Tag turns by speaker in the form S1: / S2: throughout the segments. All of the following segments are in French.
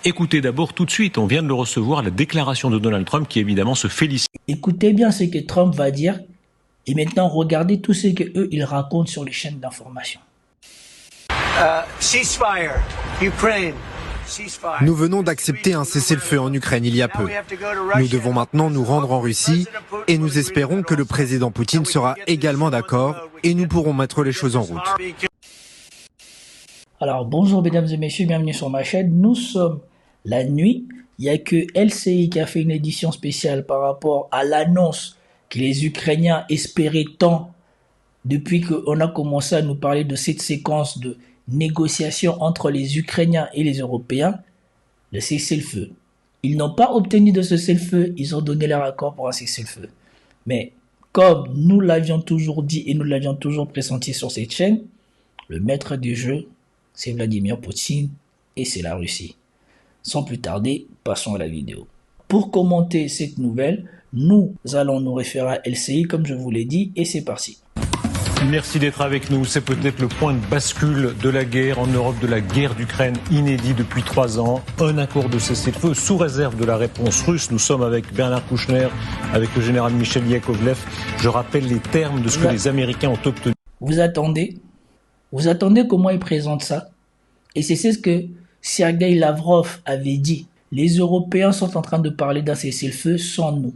S1: Écoutez d'abord tout de suite, on vient de le recevoir, la déclaration de Donald Trump qui évidemment se félicite.
S2: Écoutez bien ce que Trump va dire et maintenant regardez tout ce qu'eux ils racontent sur les chaînes d'information.
S3: Nous venons d'accepter un cessez-le-feu en Ukraine il y a peu. Nous devons maintenant nous rendre en Russie et nous espérons que le président Poutine sera également d'accord et nous pourrons mettre les choses en route.
S2: Alors bonjour mesdames et messieurs, bienvenue sur ma chaîne. Nous sommes la nuit. Il n'y a que LCI qui a fait une édition spéciale par rapport à l'annonce que les Ukrainiens espéraient tant depuis qu'on a commencé à nous parler de cette séquence de négociations entre les Ukrainiens et les Européens, le cessez-le-feu. Ils n'ont pas obtenu de ce cessez-le-feu, ils ont donné leur accord pour un cessez-le-feu. Mais comme nous l'avions toujours dit et nous l'avions toujours pressenti sur cette chaîne, le maître du jeu, c'est Vladimir Poutine et c'est la Russie. Sans plus tarder, passons à la vidéo. Pour commenter cette nouvelle, nous allons nous référer à LCI comme je vous l'ai dit et c'est parti.
S1: Merci d'être avec nous. C'est peut-être le point de bascule de la guerre en Europe, de la guerre d'Ukraine, inédit depuis 3 ans. Un accord de cessez-le-feu sous réserve de la réponse russe. Nous sommes avec Bernard Kouchner, avec le général Michel Yakovlev. Je rappelle les termes de ce que les Américains ont obtenu.
S2: Vous attendez comment ils présentent ça? Et c'est ce que Sergueï Lavrov avait dit. Les Européens sont en train de parler d'un cessez-le-feu sans nous.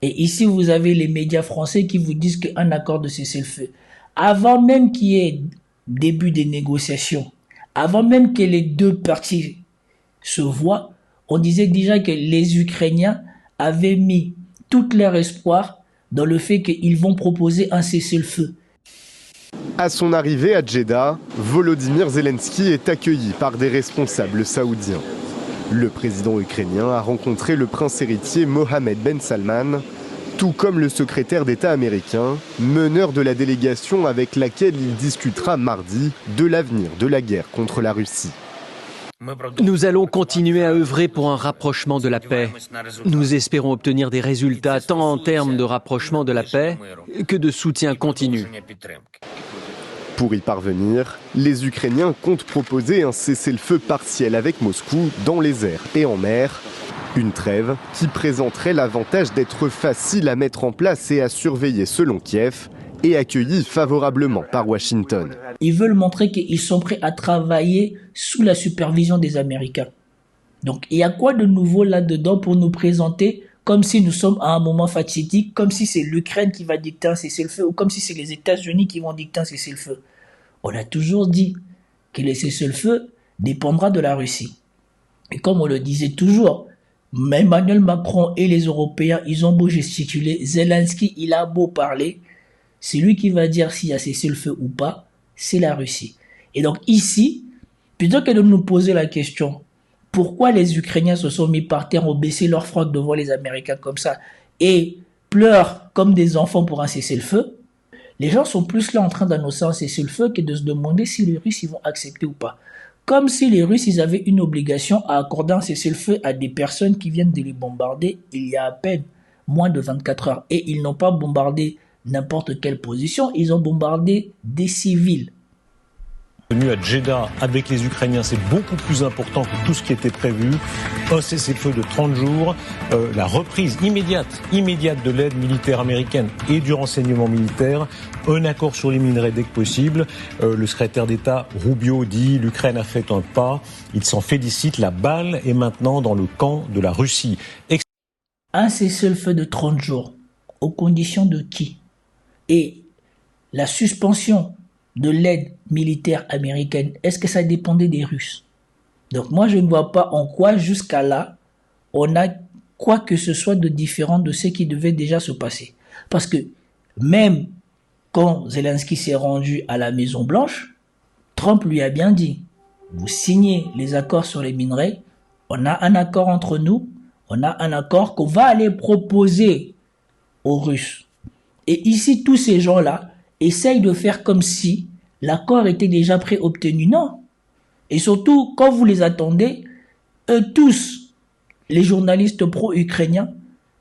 S2: Et ici, vous avez les médias français qui vous disent qu'un accord de cessez-le-feu, avant même qu'il y ait début des négociations, avant même que les deux parties se voient, on disait déjà que les Ukrainiens avaient mis tout leur espoir dans le fait qu'ils vont proposer un cessez-le-feu.
S4: À son arrivée à Jeddah, Volodymyr Zelensky est accueilli par des responsables saoudiens. Le président ukrainien a rencontré le prince héritier Mohammed Ben Salman, tout comme le secrétaire d'État américain, meneur de la délégation avec laquelle il discutera mardi de l'avenir de la guerre contre la Russie.
S5: Nous allons continuer à œuvrer pour un rapprochement de la paix. Nous espérons obtenir des résultats tant en termes de rapprochement de la paix que de soutien continu.
S4: Pour y parvenir, les Ukrainiens comptent proposer un cessez-le-feu partiel avec Moscou dans les airs et en mer. Une trêve qui présenterait l'avantage d'être facile à mettre en place et à surveiller selon Kiev et accueillie favorablement par Washington.
S2: Ils veulent montrer qu'ils sont prêts à travailler sous la supervision des Américains. Donc il y a quoi de nouveau là-dedans pour nous présenter comme si nous sommes à un moment fatidique, comme si c'est l'Ukraine qui va dicter un cessez-le-feu ou comme si c'est les États-Unis qui vont dicter un cessez-le-feu. On a toujours dit que le cessez-le-feu dépendra de la Russie. Et comme on le disait toujours, Emmanuel Macron et les Européens, ils ont beau gesticuler, Zelensky, il a beau parler, c'est lui qui va dire s'il y a cessez-le-feu ou pas, c'est la Russie. Et donc ici, plutôt que de nous poser la question, pourquoi les Ukrainiens se sont mis par terre, ont baissé leur froc devant les Américains comme ça et pleurent comme des enfants pour un cessez-le-feu, les gens sont plus là en train d'annoncer un cessez-le-feu que de se demander si les Russes ils vont accepter ou pas. Comme si les Russes ils avaient une obligation à accorder un cessez-le-feu à des personnes qui viennent de les bombarder il y a à peine moins de 24 heures. Et ils n'ont pas bombardé n'importe quelle position, ils ont bombardé des civils.
S1: À Jeddah avec les Ukrainiens, c'est beaucoup plus important que tout ce qui était prévu. Un cessez-le-feu de 30 jours, la reprise immédiate de l'aide militaire américaine et du renseignement militaire, un accord sur les minerais dès que possible. Le secrétaire d'État Rubio dit l'Ukraine a fait un pas, il s'en félicite, la balle est maintenant dans le camp de la Russie.
S2: Un cessez-le-feu de 30 jours, aux conditions de qui? Et la suspension de l'aide militaire américaine, est-ce que ça dépendait des Russes? Donc moi je ne vois pas en quoi jusqu'à là on a quoi que ce soit de différent de ce qui devait déjà se passer. Parce que même quand Zelensky s'est rendu à la Maison Blanche, Trump lui a bien dit, vous signez les accords sur les minerais, on a un accord entre nous, on a un accord qu'on va aller proposer aux Russes. Et ici tous ces gens-là essayent de faire comme si l'accord était déjà préobtenu. Non. Et surtout, quand vous les attendez, eux tous, les journalistes pro-ukrainiens,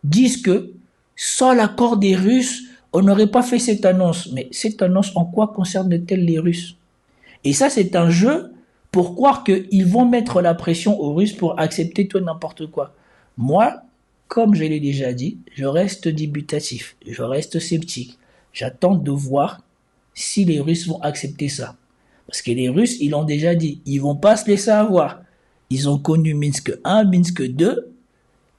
S2: disent que sans l'accord des Russes, on n'aurait pas fait cette annonce. Mais cette annonce, en quoi concerne-t-elle les Russes? Et ça, c'est un jeu pour croire qu'ils vont mettre la pression aux Russes pour accepter tout n'importe quoi. Moi, comme je l'ai déjà dit, je reste dubitatif, je reste sceptique. J'attends de voir si les Russes vont accepter ça. Parce que les Russes, ils l'ont déjà dit, ils vont pas se laisser avoir. Ils ont connu Minsk 1, Minsk 2,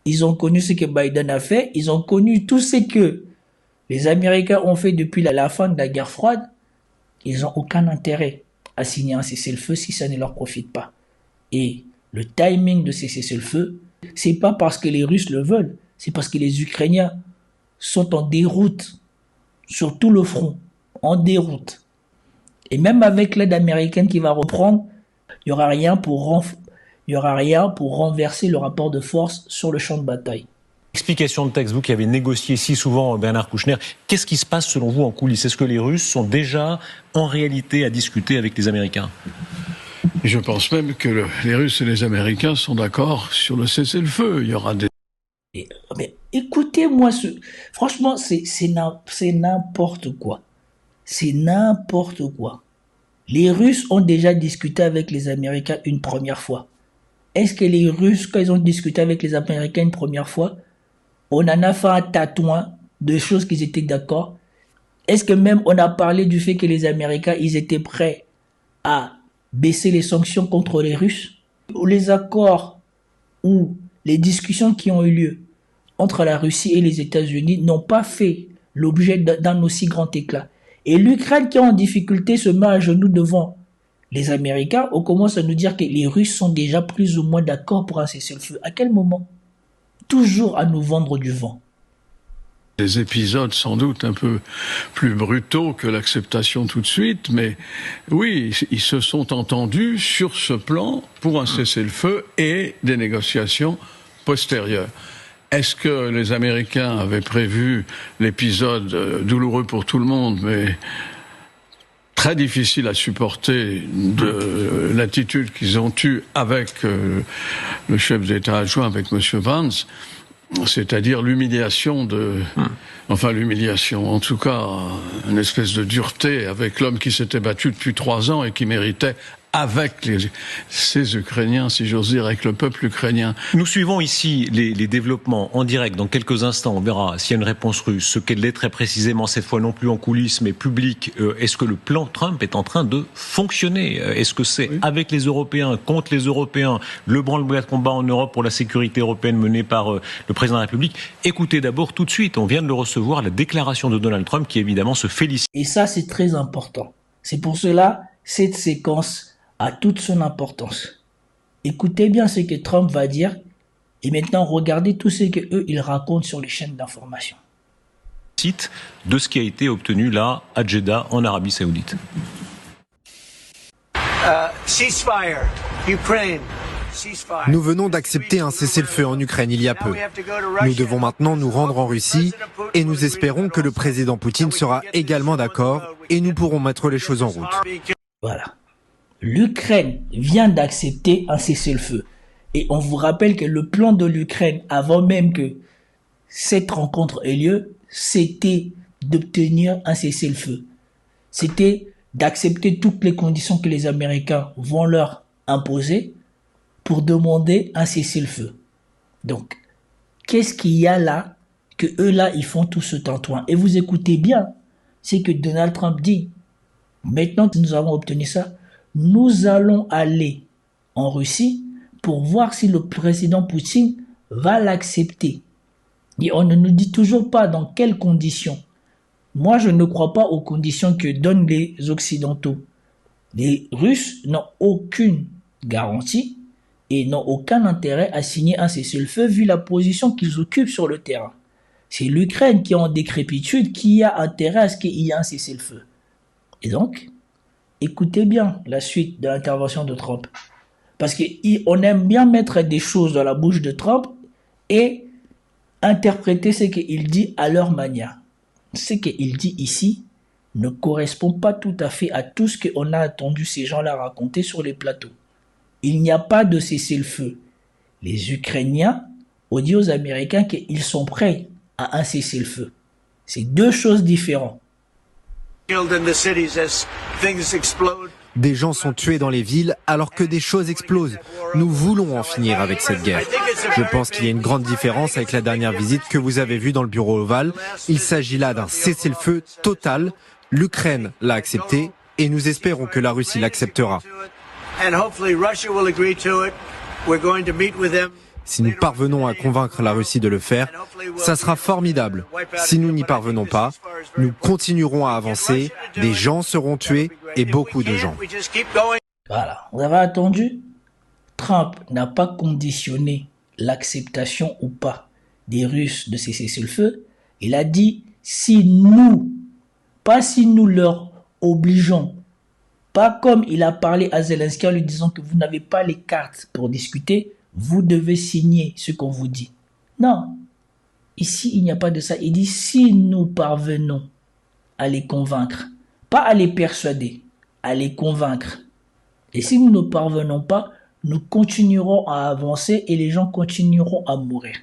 S2: ils ont connu ce que Biden a fait, ils ont connu tout ce que les Américains ont fait depuis la fin de la guerre froide. Ils n'ont aucun intérêt à signer un cessez-le-feu si ça ne leur profite pas. Et le timing de ces cessez-le-feu, c'est pas parce que les Russes le veulent, c'est parce que les Ukrainiens sont en déroute sur tout le front, en déroute. Et même avec l'aide américaine qui va reprendre, il n'y aura rien pour renverser le rapport de force sur le champ de bataille.
S1: Explication de texte, vous qui avez négocié si souvent, Bernard Kouchner, qu'est-ce qui se passe selon vous en coulisses? Est-ce que les Russes sont déjà en réalité à discuter avec les Américains?
S6: Je pense même que les Russes et les Américains sont d'accord sur le cessez-le-feu. Il y aura des...
S2: Mais écoutez-moi, franchement, c'est n'importe quoi. C'est n'importe quoi. Les Russes ont déjà discuté avec les Américains une première fois. Est-ce que les Russes, quand ils ont discuté avec les Américains une première fois, on en a fait un tatouin de choses qu'ils étaient d'accord? Est-ce que même on a parlé du fait que les Américains, ils étaient prêts à baisser les sanctions contre les Russes? Les accords ou les discussions qui ont eu lieu entre la Russie et les États-Unis n'ont pas fait l'objet d'un aussi grand éclat. Et l'Ukraine qui est en difficulté se met à genoux devant les Américains. On commence à nous dire que les Russes sont déjà plus ou moins d'accord pour un cessez-le-feu. À quel moment? Toujours à nous vendre du vent.
S6: Des épisodes sans doute un peu plus brutaux que l'acceptation tout de suite, mais oui, ils se sont entendus sur ce plan pour un cessez-le-feu et des négociations postérieures. Est-ce que les Américains avaient prévu l'épisode douloureux pour tout le monde, mais très difficile à supporter de l'attitude qu'ils ont eue avec le chef d'État adjoint, avec M. Vance, c'est-à-dire l'humiliation en tout cas, une espèce de dureté avec l'homme qui s'était battu depuis 3 ans et qui méritait, avec ces Ukrainiens, si j'ose dire, avec le peuple ukrainien.
S1: Nous suivons ici les développements en direct. Dans quelques instants, on verra s'il y a une réponse russe, ce qu'elle est très précisément, cette fois non plus en coulisses, mais public. Est-ce que le plan Trump est en train de fonctionner? Est-ce que c'est avec les Européens, contre les Européens, le branle-bas de combat en Europe pour la sécurité européenne mené par le président de la République? Écoutez d'abord tout de suite, on vient de le recevoir, la déclaration de Donald Trump qui évidemment se félicite.
S2: Et ça, c'est très important. C'est pour cela, cette séquence a toute son importance. Écoutez bien ce que Trump va dire et maintenant regardez tout ce qu'eux ils racontent sur les chaînes d'information.
S1: Cite de ce qui a été obtenu là à Jeddah en Arabie Saoudite.
S3: Ceasefire, Ukraine. Nous venons d'accepter un cessez-le-feu en Ukraine il y a peu. Nous devons maintenant nous rendre en Russie et nous espérons que le président Poutine sera également d'accord et nous pourrons mettre les choses en route.
S2: Voilà. L'Ukraine vient d'accepter un cessez-le-feu. Et on vous rappelle que le plan de l'Ukraine, avant même que cette rencontre ait lieu, c'était d'obtenir un cessez-le-feu. C'était d'accepter toutes les conditions que les Américains vont leur imposer pour demander un cessez-le-feu. Donc, qu'est-ce qu'il y a là que eux là, ils font tout ce tintouin? Et vous écoutez bien, c'est que Donald Trump dit, maintenant que nous avons obtenu ça, nous allons aller en Russie pour voir si le président Poutine va l'accepter. Et on ne nous dit toujours pas dans quelles conditions. Moi, je ne crois pas aux conditions que donnent les Occidentaux. Les Russes n'ont aucune garantie et n'ont aucun intérêt à signer un cessez-le-feu vu la position qu'ils occupent sur le terrain. C'est l'Ukraine qui est en décrépitude qui a intérêt à ce qu'il y ait un cessez-le-feu. Et donc, écoutez bien la suite de l'intervention de Trump. Parce qu'on aime bien mettre des choses dans la bouche de Trump et interpréter ce qu'il dit à leur manière. Ce qu'il dit ici ne correspond pas tout à fait à tout ce qu'on a entendu ces gens-là raconter sur les plateaux. Il n'y a pas de cessez-le-feu. Les Ukrainiens ont dit aux Américains qu'ils sont prêts à un cessez-le-feu. C'est deux choses différentes.
S3: Des gens sont tués dans les villes alors que des choses explosent. Nous voulons en finir avec cette guerre. Je pense qu'il y a une grande différence avec la dernière visite que vous avez vue dans le bureau ovale. Il s'agit là d'un cessez-le-feu total. L'Ukraine l'a accepté et nous espérons que la Russie l'acceptera. Si nous parvenons à convaincre la Russie de le faire, ça sera formidable. Si nous n'y parvenons pas, nous continuerons à avancer, des gens seront tués et beaucoup de gens.
S2: Voilà, vous avez entendu? Trump n'a pas conditionné l'acceptation ou pas des Russes de ces cessez-le-feu. Il a dit pas si nous leur obligeons, pas comme il a parlé à Zelensky en lui disant que vous n'avez pas les cartes pour discuter, vous devez signer ce qu'on vous dit. Non, ici il n'y a pas de ça. Il dit si nous parvenons à les convaincre, pas à les persuader, à les convaincre. Et si nous ne parvenons pas, nous continuerons à avancer et les gens continueront à mourir.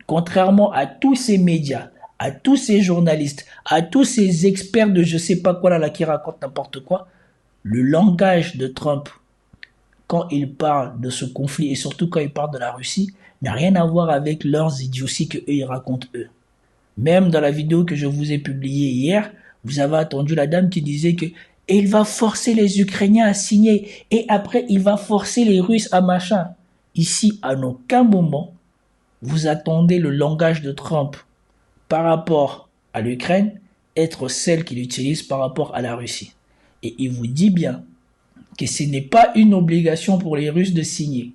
S2: Contrairement à tous ces médias, à tous ces journalistes, à tous ces experts de je sais pas quoi là qui racontent n'importe quoi, le langage de Trump, quand il parle de ce conflit et surtout quand il parle de la Russie, n'a rien à voir avec leurs idioties que eux ils racontent eux. Même dans la vidéo que je vous ai publiée hier, vous avez entendu la dame qui disait que et il va forcer les Ukrainiens à signer et après il va forcer les Russes à machin. Ici, à aucun moment, vous attendez le langage de Trump par rapport à l'Ukraine être celle qu'il utilise par rapport à la Russie. Et il vous dit bien que ce n'est pas une obligation pour les Russes de signer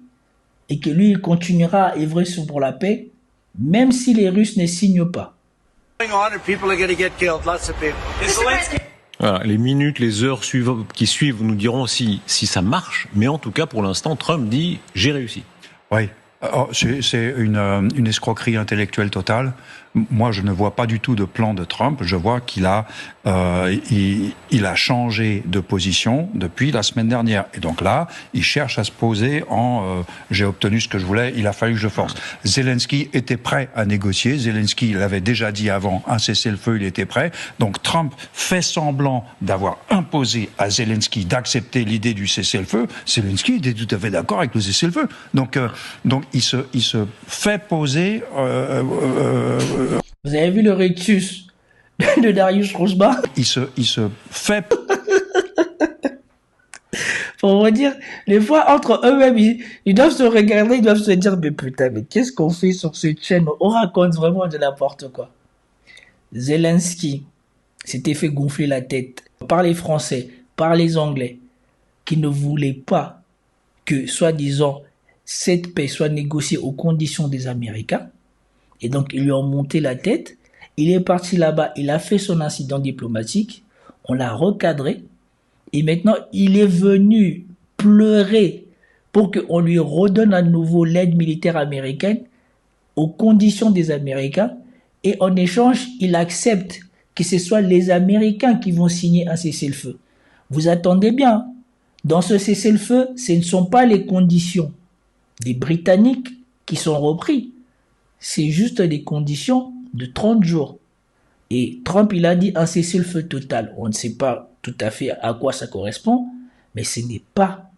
S2: et que lui, il continuera à œuvrer pour la paix même si les Russes ne signent pas.
S1: Voilà, les minutes, les heures qui suivent nous diront si ça marche, mais en tout cas, pour l'instant, Trump dit « j'ai réussi ».
S7: Oui, c'est une escroquerie intellectuelle totale. Moi, je ne vois pas du tout de plan de Trump. Je vois qu'il a changé de position depuis la semaine dernière. Et donc là, il cherche à se poser en j'ai obtenu ce que je voulais, il a fallu que je force. Zelensky était prêt à négocier. Zelensky l'avait déjà dit avant, un cessez-le-feu, il était prêt. Donc Trump fait semblant d'avoir imposé à Zelensky d'accepter l'idée du cessez-le-feu. Zelensky était tout à fait d'accord avec le cessez-le-feu. Donc il se fait poser.
S2: Vous avez vu le rictus de Darius Rosbach?
S7: Il se fait.
S2: Pour vous dire, les fois entre eux-mêmes, ils doivent se regarder, ils doivent se dire, mais putain, mais qu'est-ce qu'on fait sur cette chaîne? On raconte vraiment de n'importe quoi. Zelensky s'était fait gonfler la tête par les Français, par les Anglais, qui ne voulaient pas que, soi-disant, cette paix soit négociée aux conditions des Américains. Et donc, ils lui ont monté la tête. Il est parti là-bas, il a fait son incident diplomatique. On l'a recadré. Et maintenant, il est venu pleurer pour qu'on lui redonne à nouveau l'aide militaire américaine aux conditions des Américains. Et en échange, il accepte que ce soit les Américains qui vont signer un cessez-le-feu. Vous attendez bien. Dans ce cessez-le-feu, ce ne sont pas les conditions des Britanniques qui sont repris. C'est juste des conditions de 30 jours. Et Trump, il a dit un cessez-le-feu total. On ne sait pas tout à fait à quoi ça correspond, mais ce n'est pas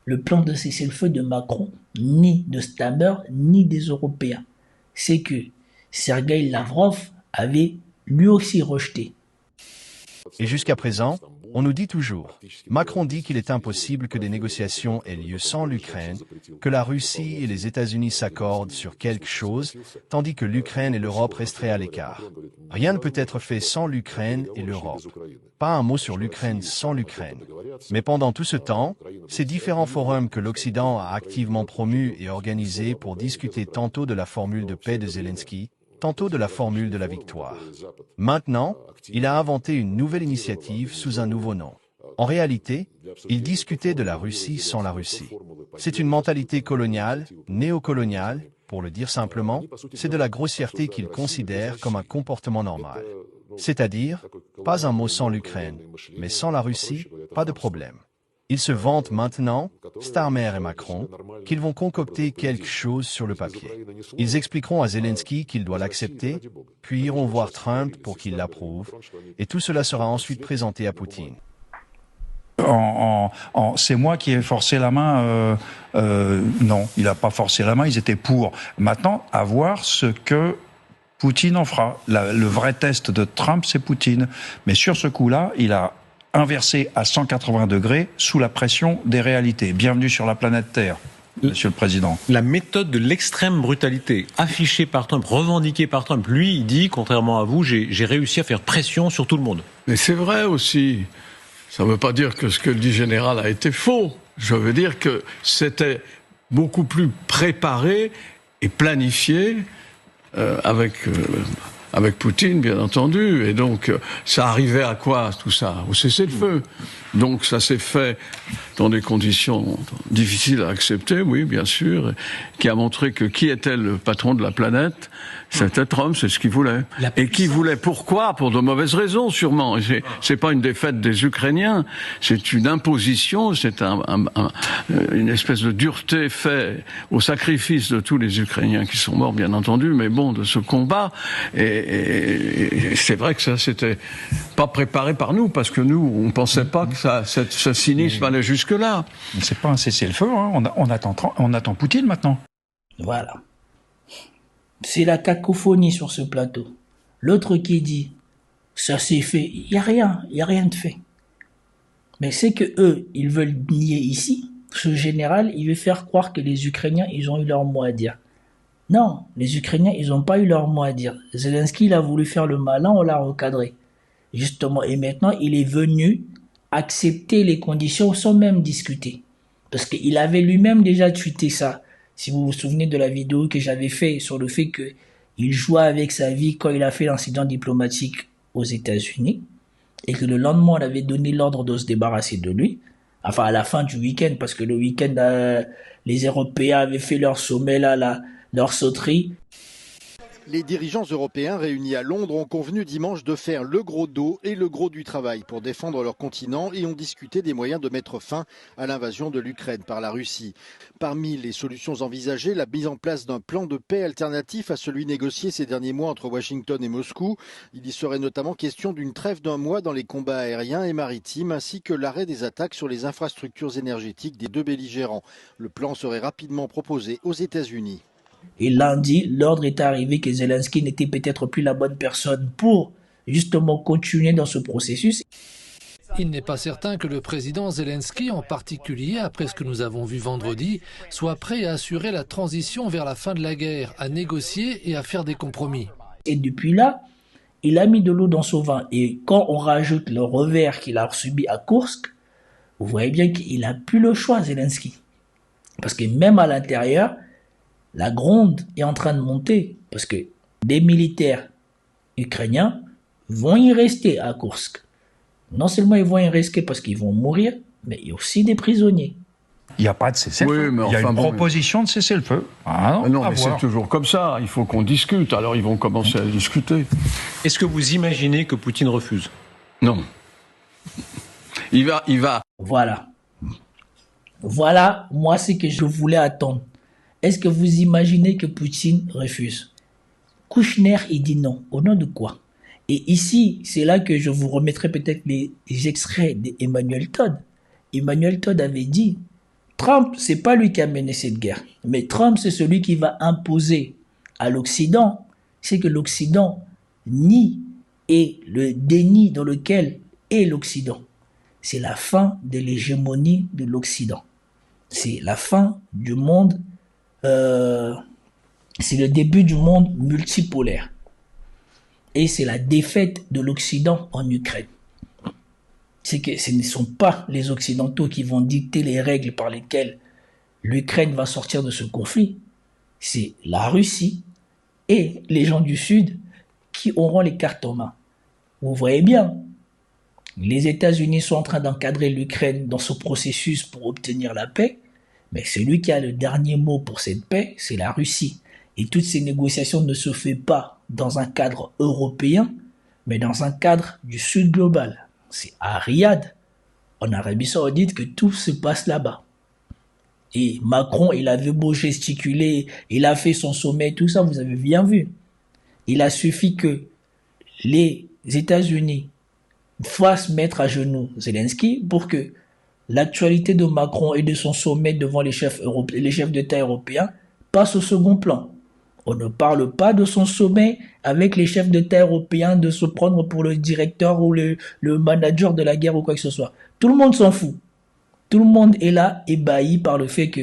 S2: le plan de cessez-le-feu de Macron, ni de Stammer, ni des Européens. C'est que Sergueï Lavrov avait lui aussi rejeté.
S8: Et jusqu'à présent, on nous dit toujours, Macron dit qu'il est impossible que des négociations aient lieu sans l'Ukraine, que la Russie et les États-Unis s'accordent sur quelque chose, tandis que l'Ukraine et l'Europe resteraient à l'écart. Rien ne peut être fait sans l'Ukraine et l'Europe. Pas un mot sur l'Ukraine sans l'Ukraine. Mais pendant tout ce temps, ces différents forums que l'Occident a activement promus et organisés pour discuter tantôt de la formule de paix de Zelensky, tantôt de la formule de la victoire. Maintenant, il a inventé une nouvelle initiative sous un nouveau nom. En réalité, il discutait de la Russie sans la Russie. C'est une mentalité coloniale, néocoloniale, pour le dire simplement, c'est de la grossièreté qu'il considère comme un comportement normal. C'est-à-dire, pas un mot sans l'Ukraine, mais sans la Russie, pas de problème. Ils se vantent maintenant, Starmer et Macron, qu'ils vont concocter quelque chose sur le papier. Ils expliqueront à Zelensky qu'il doit l'accepter, puis iront voir Trump pour qu'il l'approuve, et tout cela sera ensuite présenté à Poutine.
S7: c'est moi qui ai forcé la main. Non, il n'a pas forcé la main, ils étaient pour. Maintenant, à voir ce que Poutine en fera. Le vrai test de Trump, c'est Poutine. Mais sur ce coup-là, il a inversé à 180 degrés sous la pression des réalités. Bienvenue sur la planète Terre, Monsieur le Président.
S1: La méthode de l'extrême brutalité affichée par Trump, revendiquée par Trump, lui, il dit, contrairement à vous, j'ai réussi à faire pression sur tout le monde.
S6: Mais c'est vrai aussi. Ça ne veut pas dire que ce que dit Général a été faux. Je veux dire que c'était beaucoup plus préparé et planifié avec Poutine, bien entendu. Et donc, ça arrivait à quoi, tout ça? Au cessez-le-feu. Donc, ça s'est fait dans des conditions difficiles à accepter, oui, bien sûr, qui a montré que qui était le patron de la planète, c'était Trump, c'est ce qu'il voulait. Et qui voulait pourquoi? Pour de mauvaises raisons, sûrement. C'est pas une défaite des Ukrainiens, c'est une imposition, c'est une espèce de dureté faite au sacrifice de tous les Ukrainiens qui sont morts, bien entendu, mais bon, de ce combat. Et c'est vrai que ça, c'était pas préparé par nous, parce que nous, on pensait pas que ce cynisme allait jusque-là.
S7: C'est pas un cessez-le-feu, hein. On attend Poutine maintenant.
S2: Voilà. C'est la cacophonie sur ce plateau. L'autre qui dit, ça s'est fait, il y a rien de fait. Mais c'est que eux, ils veulent nier ici. Ce général, il veut faire croire que les Ukrainiens, ils ont eu leur mot à dire. Non, les Ukrainiens, ils n'ont pas eu leur mot à dire. Zelensky, il a voulu faire le malin, on l'a recadré. Justement, et maintenant, il est venu accepter les conditions sans même discuter. Parce qu'il avait lui-même déjà tweeté ça. Si vous vous souvenez de la vidéo que j'avais fait sur le fait qu'il jouait avec sa vie quand il a fait l'incident diplomatique aux États-Unis et que le lendemain, on avait donné l'ordre de se débarrasser de lui. Enfin, à la fin du week-end, parce que le week-end, les Européens avaient fait leur sommet, leur sauterie.
S9: Les dirigeants européens réunis à Londres ont convenu dimanche de faire le gros dos et le gros du travail pour défendre leur continent et ont discuté des moyens de mettre fin à l'invasion de l'Ukraine par la Russie. Parmi les solutions envisagées, la mise en place d'un plan de paix alternatif à celui négocié ces derniers mois entre Washington et Moscou. Il y serait notamment question d'une trêve d'1 mois dans les combats aériens et maritimes ainsi que l'arrêt des attaques sur les infrastructures énergétiques des deux belligérants. Le plan serait rapidement proposé aux États-Unis.
S2: Et lundi, l'ordre est arrivé que Zelensky n'était peut-être plus la bonne personne pour justement continuer dans ce processus.
S10: Il n'est pas certain que le président Zelensky, en particulier, après ce que nous avons vu vendredi, soit prêt à assurer la transition vers la fin de la guerre, à négocier et à faire des compromis.
S2: Et depuis là, il a mis de l'eau dans son vin. Et quand on rajoute le revers qu'il a subi à Koursk, vous voyez bien qu'il n'a plus le choix, Zelensky. Parce que même à l'intérieur, la gronde est en train de monter parce que des militaires ukrainiens vont y rester à Koursk. Non seulement ils vont y rester parce qu'ils vont mourir, mais il y a aussi des prisonniers.
S7: Il n'y a pas de cessez-le-feu.
S6: Oui,
S7: il y a une proposition de cessez-le-feu.
S6: Ah non, mais c'est toujours comme ça. Il faut qu'on discute. Alors ils vont commencer à discuter.
S1: Est-ce que vous imaginez que Poutine refuse?
S6: Non. Il va.
S2: Voilà, moi, c'est que je voulais attendre. Est-ce que vous imaginez que Poutine refuse? Kouchner, il dit non. Au nom de quoi? Et ici, c'est là que je vous remettrai peut-être les extraits d'Emmanuel Todd. Emmanuel Todd avait dit, Trump, c'est pas lui qui a mené cette guerre. Mais Trump, c'est celui qui va imposer à l'Occident. C'est que l'Occident nie et le déni dans lequel est l'Occident. C'est la fin de l'hégémonie de l'Occident. C'est la fin du monde. C'est le début du monde multipolaire. Et c'est la défaite de l'Occident en Ukraine. C'est que ce ne sont pas les Occidentaux qui vont dicter les règles par lesquelles l'Ukraine va sortir de ce conflit. C'est la Russie et les gens du Sud qui auront les cartes en main. Vous voyez bien, les États-Unis sont en train d'encadrer l'Ukraine dans ce processus pour obtenir la paix, mais celui qui a le dernier mot pour cette paix, c'est la Russie. Et toutes ces négociations ne se font pas dans un cadre européen, mais dans un cadre du Sud global. C'est à Riyad, en Arabie Saoudite, que tout se passe là-bas. Et Macron, il avait beau gesticuler, il a fait son sommet, tout ça, vous avez bien vu. Il a suffi que les États-Unis fassent mettre à genoux Zelensky pour que l'actualité de Macron et de son sommet devant les chefs d'État européens passe au second plan. On ne parle pas de son sommet avec les chefs d'État européens de se prendre pour le directeur ou le manager de la guerre ou quoi que ce soit. Tout le monde s'en fout. Tout le monde est là ébahi par le fait que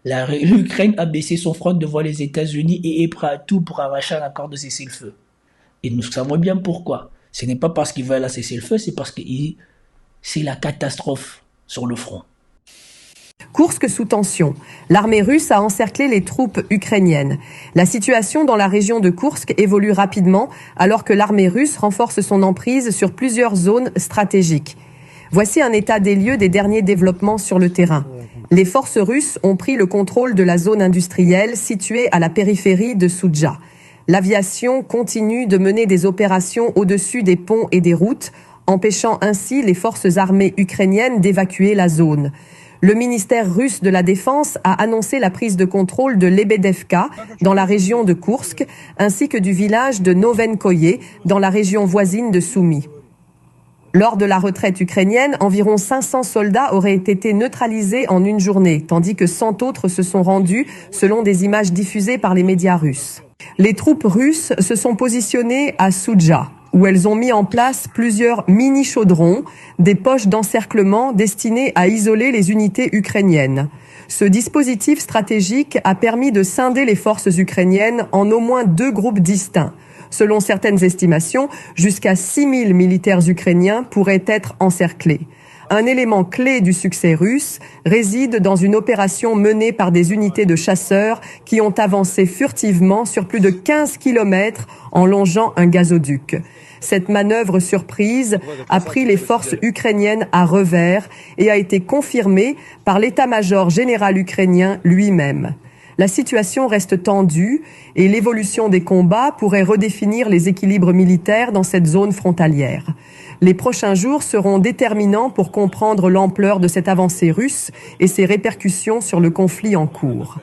S2: l'Ukraine a baissé son front devant les États-Unis et est prêt à tout pour arracher un accord de cessez-le-feu. Et nous savons bien pourquoi. Ce n'est pas parce qu'ils veulent un cessez-le-feu, c'est parce que c'est la catastrophe sur le front.
S11: Koursk sous tension. L'armée russe a encerclé les troupes ukrainiennes. La situation dans la région de Koursk évolue rapidement alors que l'armée russe renforce son emprise sur plusieurs zones stratégiques. Voici un état des lieux des derniers développements sur le terrain. Les forces russes ont pris le contrôle de la zone industrielle située à la périphérie de Soudja. L'aviation continue de mener des opérations au-dessus des ponts et des routes, empêchant ainsi les forces armées ukrainiennes d'évacuer la zone. Le ministère russe de la Défense a annoncé la prise de contrôle de Lebedevka, dans la région de Koursk, ainsi que du village de Novenkoye, dans la région voisine de Soumy. Lors de la retraite ukrainienne, environ 500 soldats auraient été neutralisés en une journée, tandis que 100 autres se sont rendus, selon des images diffusées par les médias russes. Les troupes russes se sont positionnées à Soudja, où elles ont mis en place plusieurs mini-chaudrons, des poches d'encerclement destinées à isoler les unités ukrainiennes. Ce dispositif stratégique a permis de scinder les forces ukrainiennes en au moins 2 groupes distincts. Selon certaines estimations, jusqu'à 6000 militaires ukrainiens pourraient être encerclés. Un élément clé du succès russe réside dans une opération menée par des unités de chasseurs qui ont avancé furtivement sur plus de 15 kilomètres en longeant un gazoduc. Cette manœuvre surprise a pris les forces ukrainiennes à revers et a été confirmée par l'état-major général ukrainien lui-même. La situation reste tendue et l'évolution des combats pourrait redéfinir les équilibres militaires dans cette zone frontalière. Les prochains jours seront déterminants pour comprendre l'ampleur de cette avancée russe et ses répercussions sur le conflit en cours.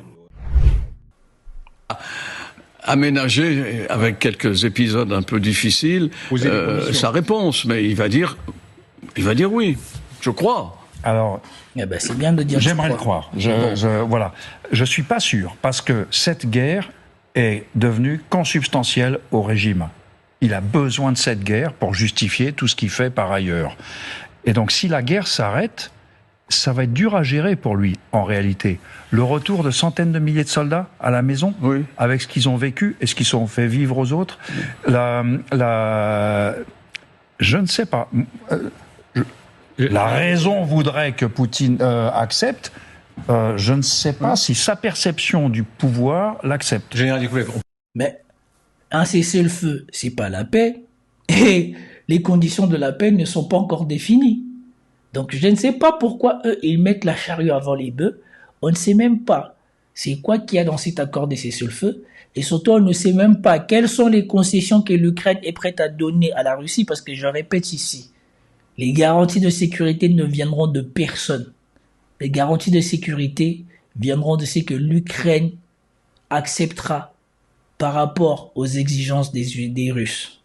S6: Aménager, avec quelques épisodes un peu difficiles, sa réponse, mais il va dire oui, je crois.
S7: Alors,
S2: c'est bien de dire.
S7: J'aimerais le croire. Voilà, je suis pas sûr parce que cette guerre est devenue consubstantielle au régime. Il a besoin de cette guerre pour justifier tout ce qu'il fait par ailleurs. Et donc, si la guerre s'arrête, ça va être dur à gérer pour lui, en réalité. Le retour de centaines de milliers de soldats à la maison, oui, avec ce qu'ils ont vécu et ce qu'ils ont fait vivre aux autres, je ne sais pas. La raison voudrait que Poutine accepte. Je ne sais pas si sa perception du pouvoir l'accepte.
S2: Mais un cessez-le-feu, c'est pas la paix. Et les conditions de la paix ne sont pas encore définies. Donc je ne sais pas pourquoi eux, ils mettent la charrue avant les bœufs. On ne sait même pas c'est quoi qu'il y a dans cet accord de cessez-le-feu. Et surtout, on ne sait même pas quelles sont les concessions que l'Ukraine est prête à donner à la Russie. Parce que je répète ici, les garanties de sécurité ne viendront de personne. Les garanties de sécurité viendront de ce que l'Ukraine acceptera par rapport aux exigences des Russes.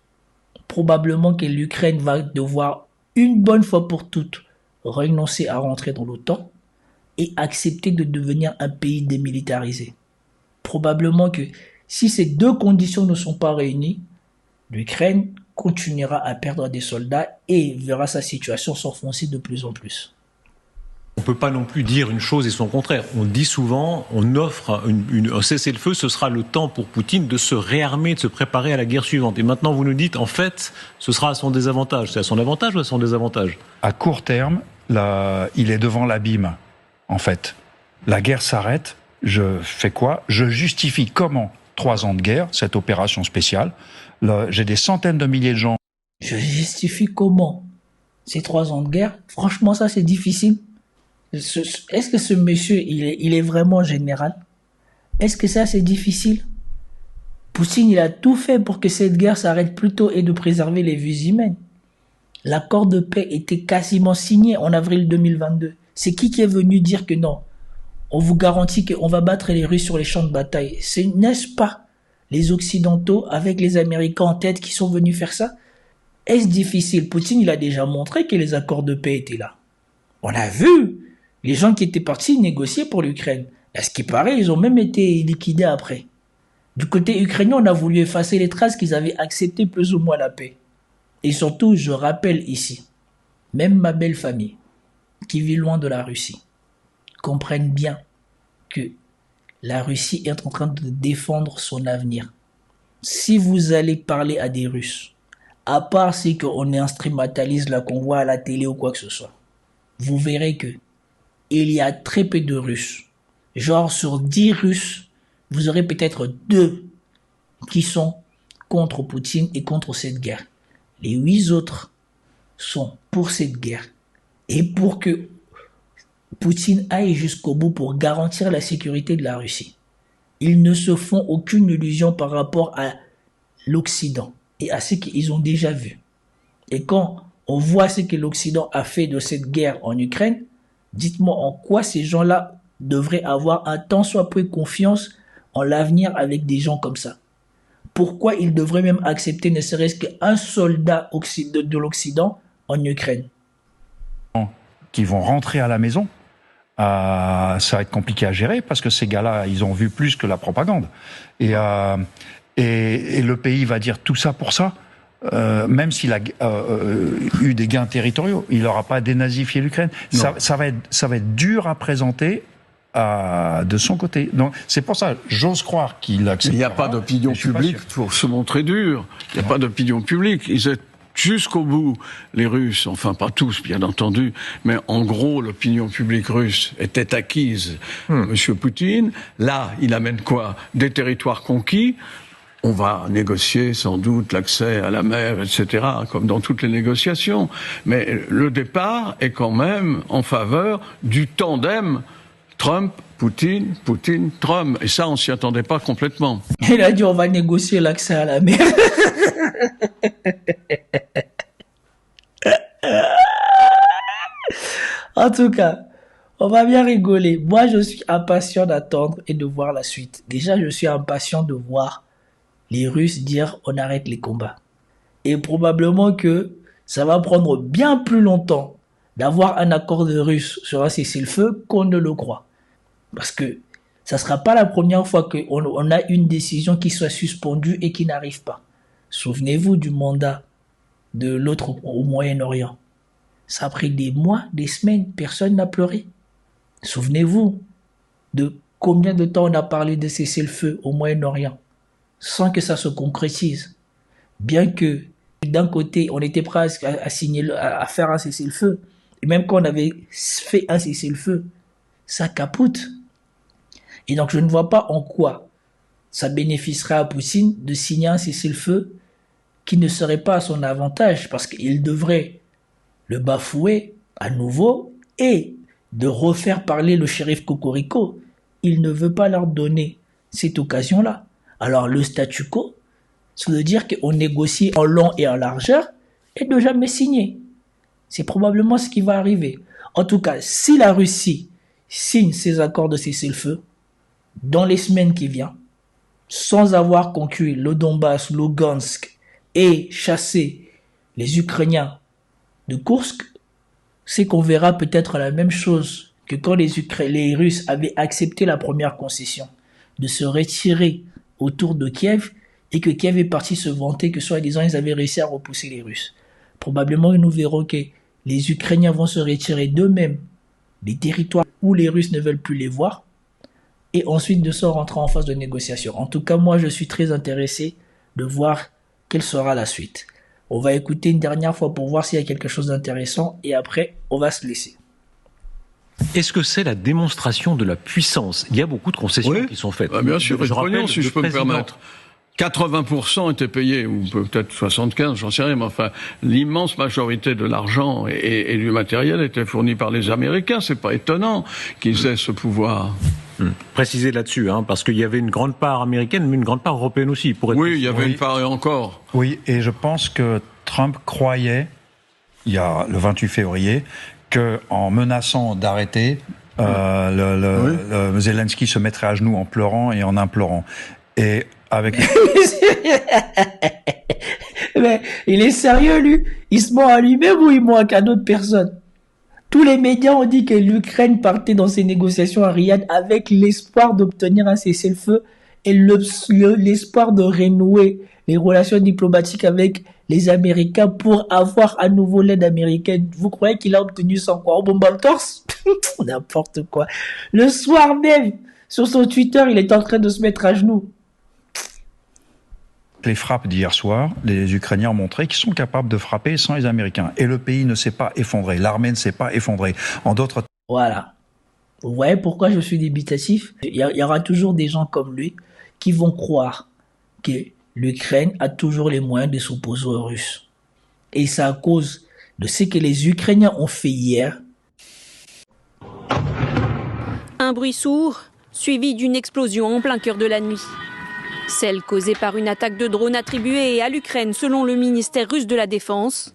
S2: Probablement que l'Ukraine va devoir, une bonne fois pour toutes, renoncer à rentrer dans l'OTAN et accepter de devenir un pays démilitarisé. Probablement que si ces deux conditions ne sont pas réunies, l'Ukraine continuera à perdre des soldats et verra sa situation s'enfoncer de plus en plus.
S1: On ne peut pas non plus dire une chose et son contraire. On dit souvent, on offre un cessez-le-feu, ce sera le temps pour Poutine de se réarmer, de se préparer à la guerre suivante. Et maintenant, vous nous dites, en fait, ce sera à son désavantage. C'est à son avantage ou à son désavantage ?
S7: À court terme, il est devant l'abîme, en fait. La guerre s'arrête, je fais quoi ? Je justifie comment 3 ans de guerre, cette opération spéciale. J'ai des centaines de milliers de gens.
S2: Je justifie comment ces 3 ans de guerre ? Franchement, ça, c'est difficile. Est-ce que ce monsieur, il est vraiment général ? Est-ce que ça, c'est difficile ? Poutine, il a tout fait pour que cette guerre s'arrête plus tôt et de préserver les vies humaines. L'accord de paix était quasiment signé en avril 2022. C'est qui est venu dire que non ? On vous garantit qu'on va battre les Russes sur les champs de bataille. N'est-ce pas les Occidentaux, avec les Américains en tête, qui sont venus faire ça ? Est-ce difficile ? Poutine, il a déjà montré que les accords de paix étaient là. On a vu les gens qui étaient partis négocier pour l'Ukraine. À ce qui paraît, ils ont même été liquidés après. Du côté ukrainien, on a voulu effacer les traces qu'ils avaient accepté plus ou moins la paix. Et surtout, je rappelle ici, même ma belle famille, qui vit loin de la Russie, comprenne bien que la Russie est en train de défendre son avenir. Si vous allez parler à des Russes, à part si on instrumentalise là, qu'on voit à la télé ou quoi que ce soit, vous verrez que il y a très peu de Russes. Genre sur 10 Russes, vous aurez peut-être 2 qui sont contre Poutine et contre cette guerre. Les 8 autres sont pour cette guerre et pour que Poutine aille jusqu'au bout pour garantir la sécurité de la Russie. Ils ne se font aucune illusion par rapport à l'Occident et à ce qu'ils ont déjà vu. Et quand on voit ce que l'Occident a fait de cette guerre en Ukraine, dites-moi en quoi ces gens-là devraient avoir un tant soit peu confiance en l'avenir avec des gens comme ça. Pourquoi ils devraient même accepter ne serait-ce qu'un soldat de l'Occident en Ukraine?
S7: Qui vont rentrer à la maison, ça va être compliqué à gérer parce que ces gars-là, ils ont vu plus que la propagande. Et le pays va dire tout ça pour ça. Même s'il a eu des gains territoriaux, il n'aura pas dénazifié l'Ukraine. Ça va être dur à présenter de son côté. Donc c'est pour ça, j'ose croire qu'il accepte.
S6: Il n'y a pas d'opinion publique pour se montrer dur. Il n'y a pas d'opinion publique. Ils étaient jusqu'au bout, les Russes, enfin pas tous bien entendu, mais en gros l'opinion publique russe était acquise. Monsieur Poutine, là, il amène quoi? Des territoires conquis. On va négocier sans doute l'accès à la mer, etc., comme dans toutes les négociations. Mais le départ est quand même en faveur du tandem Trump-Poutine, Poutine-Trump. Et ça, on s'y attendait pas complètement.
S2: Il a dit on va négocier l'accès à la mer. En tout cas, on va bien rigoler. Moi, je suis impatient d'attendre et de voir la suite. Déjà, je suis impatient de voir les Russes dire on arrête les combats. Et probablement que ça va prendre bien plus longtemps d'avoir un accord de Russes sur un cessez-le-feu qu'on ne le croit. Parce que ça ne sera pas la première fois qu'on a une décision qui soit suspendue et qui n'arrive pas. Souvenez-vous du mandat de l'autre au Moyen-Orient. Ça a pris des mois, des semaines, personne n'a pleuré. Souvenez-vous de combien de temps on a parlé de cessez-le-feu au Moyen-Orient sans que ça se concrétise. Bien que d'un côté, on était prêt à faire un cessez-le-feu, et même quand on avait fait un cessez-le-feu, ça capote. Et donc je ne vois pas en quoi ça bénéficierait à Poutine de signer un cessez-le-feu qui ne serait pas à son avantage, parce qu'il devrait le bafouer à nouveau et de refaire parler le shérif Cocorico. Il ne veut pas leur donner cette occasion-là. Alors le statu quo, c'est de dire qu'on négocie en long et en largeur et de jamais signer. C'est probablement ce qui va arriver. En tout cas, si la Russie signe ces accords de cessez-le-feu dans les semaines qui viennent, sans avoir conquis le Donbass, Lugansk et chassé les Ukrainiens de Kursk, c'est qu'on verra peut-être la même chose que quand les Russes avaient accepté la première concession, de se retirer autour de Kiev, et que Kiev est parti se vanter que soi-disant ils avaient réussi à repousser les Russes. Probablement nous verrons que les Ukrainiens vont se retirer d'eux-mêmes des territoires où les Russes ne veulent plus les voir, et ensuite de ça rentrer en phase de négociation. En tout cas, moi je suis très intéressé de voir quelle sera la suite. On va écouter une dernière fois pour voir s'il y a quelque chose d'intéressant, et après on va se laisser.
S1: Est-ce que c'est la démonstration de la puissance? Il y a beaucoup de concessions qui sont faites.
S6: Bien sûr, je rappelle, si je peux me permettre. 80% étaient payés, ou peut-être 75, j'en sais rien, mais enfin, l'immense majorité de l'argent et du matériel était fourni par les Américains. C'est pas étonnant qu'ils aient ce pouvoir.
S1: Précisez là-dessus, parce qu'il y avait une grande part américaine, mais une grande part européenne aussi.
S6: Il y avait une part et encore.
S7: Oui, et je pense que Trump croyait, il y a le 28 février, qu'en menaçant d'arrêter, Zelensky se mettrait à genoux en pleurant et en implorant. Et avec...
S2: Mais il est sérieux, lui? Il se ment à lui-même ou il ment à d'autres personnes? Tous les médias ont dit que l'Ukraine partait dans ces négociations à Riyad avec l'espoir d'obtenir un cessez-le-feu et l'espoir de renouer les relations diplomatiques avec les Américains pour avoir à nouveau l'aide américaine. Vous croyez qu'il a obtenu sans quoi? Au bombe le torse? N'importe quoi. Le soir même, sur son Twitter, il est en train de se mettre à genoux.
S7: Les frappes d'hier soir, les Ukrainiens ont montré qu'ils sont capables de frapper sans les Américains. Et le pays ne s'est pas effondré, l'armée ne s'est pas effondrée. En d'autres...
S2: Voilà. Vous voyez pourquoi je suis dubitatif? Il y aura toujours des gens comme lui qui vont croire que l'Ukraine a toujours les moyens de s'opposer aux Russes. Et c'est à cause de ce que les Ukrainiens ont fait hier.
S12: Un bruit sourd, suivi d'une explosion en plein cœur de la nuit. Celle causée par une attaque de drone attribuée à l'Ukraine selon le ministère russe de la Défense.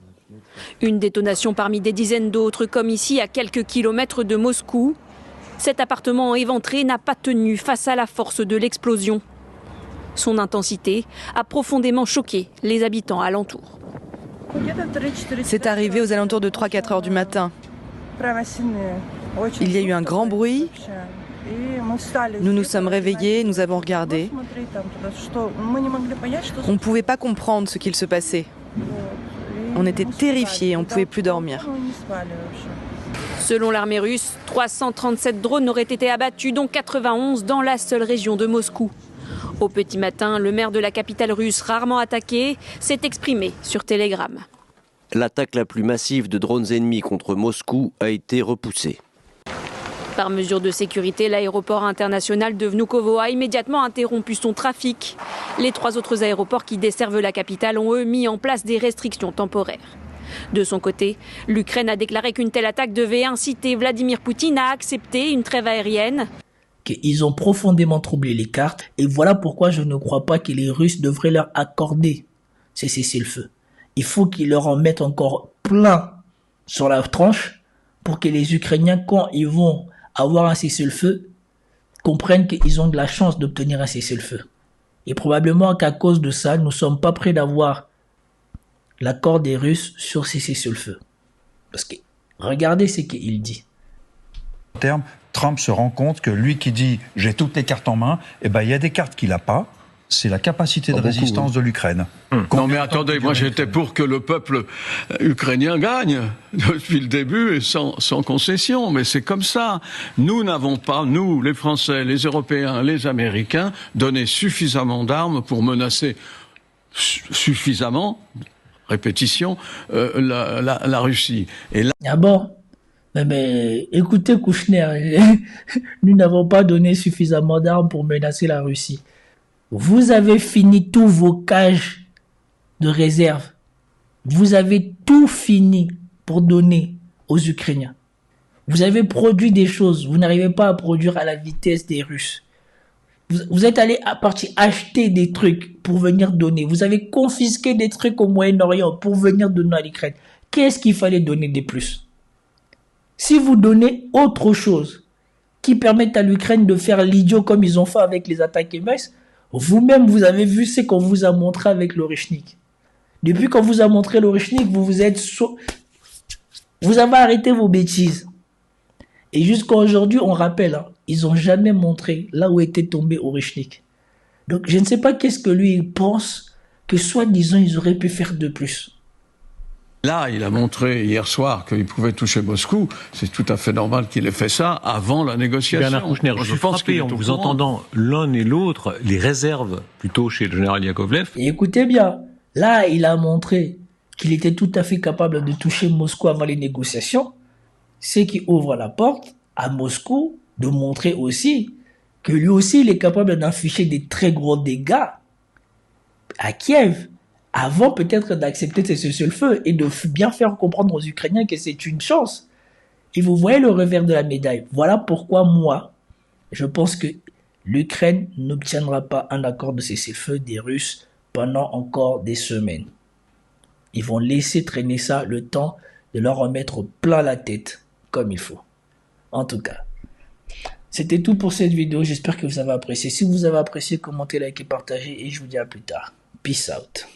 S12: Une détonation parmi des dizaines d'autres, comme ici à quelques kilomètres de Moscou. Cet appartement éventré n'a pas tenu face à la force de l'explosion. Son intensité a profondément choqué les habitants alentours.
S13: C'est arrivé aux alentours de 3-4 heures du matin. Il y a eu un grand bruit. Nous nous sommes réveillés, nous avons regardé. On ne pouvait pas comprendre ce qu'il se passait. On était terrifiés, on ne pouvait plus dormir.
S12: Selon l'armée russe, 337 drones auraient été abattus, dont 91 dans la seule région de Moscou. Au petit matin, le maire de la capitale russe, rarement attaqué, s'est exprimé sur Telegram.
S14: L'attaque la plus massive de drones ennemis contre Moscou a été repoussée.
S12: Par mesure de sécurité, l'aéroport international de Vnukovo a immédiatement interrompu son trafic. Les 3 autres aéroports qui desservent la capitale ont, eux, mis en place des restrictions temporaires. De son côté, l'Ukraine a déclaré qu'une telle attaque devait inciter Vladimir Poutine à accepter une trêve aérienne.
S2: Ils ont profondément troublé les cartes et voilà pourquoi je ne crois pas que les Russes devraient leur accorder ces cessez-le-feu. Il faut qu'ils leur en mettent encore plein sur la tranche pour que les Ukrainiens, quand ils vont avoir un cessez-le-feu, comprennent qu'ils ont de la chance d'obtenir un cessez-le-feu. Et probablement qu'à cause de ça, nous ne sommes pas prêts d'avoir l'accord des Russes sur ces cessez-le-feu. Parce que regardez ce qu'il dit.
S7: Terme, Trump se rend compte que lui qui dit « j'ai toutes les cartes en main », il y a des cartes qu'il n'a pas. C'est la capacité de résistance de l'Ukraine.
S6: Non mais attendez, moi j'étais pour que le peuple ukrainien gagne depuis le début et sans concession, mais c'est comme ça. Nous n'avons pas, nous, les Français, les Européens, les Américains, donné suffisamment d'armes pour menacer suffisamment, répétition, la Russie. Et là...
S2: Ah bon? Mais écoutez Kouchner, nous n'avons pas donné suffisamment d'armes pour menacer la Russie. Vous avez fini tous vos cages de réserve. Vous avez tout fini pour donner aux Ukrainiens. Vous avez produit des choses. Vous n'arrivez pas à produire à la vitesse des Russes. Vous êtes allé à partir acheter des trucs pour venir donner. Vous avez confisqué des trucs au Moyen-Orient pour venir donner à l'Ukraine. Qu'est-ce qu'il fallait donner de plus? Si vous donnez autre chose qui permette à l'Ukraine de faire l'idiot comme ils ont fait avec les attaques MS, vous-même, vous avez vu ce qu'on vous a montré avec l'Oreshnik. Depuis qu'on vous a montré l'Oreshnik, vous avez arrêté vos bêtises. Et jusqu'à aujourd'hui, on rappelle, ils n'ont jamais montré là où était tombé Oreshnik. Donc, je ne sais pas qu'est-ce que lui pense que soi-disant, ils auraient pu faire de plus.
S6: Là, il a montré hier soir qu'il pouvait toucher Moscou. C'est tout à fait normal qu'il ait fait ça avant la négociation.
S1: Bernard Kouchner, je suis frappé en vous entendant l'un et l'autre, les réserves plutôt chez le général Yakovlev.
S2: Et écoutez bien, là, il a montré qu'il était tout à fait capable de toucher Moscou avant les négociations, ce qui ouvre la porte à Moscou de montrer aussi que lui aussi, il est capable d'infliger des très gros dégâts à Kiev. Avant peut-être d'accepter ce cessez-le-feu et de bien faire comprendre aux Ukrainiens que c'est une chance. Et vous voyez le revers de la médaille. Voilà pourquoi moi, je pense que l'Ukraine n'obtiendra pas un accord de cessez-le-feu des Russes pendant encore des semaines. Ils vont laisser traîner ça le temps de leur en mettre plein la tête comme il faut. En tout cas, c'était tout pour cette vidéo. J'espère que vous avez apprécié. Si vous avez apprécié, commentez, likez, partagez et je vous dis à plus tard. Peace out.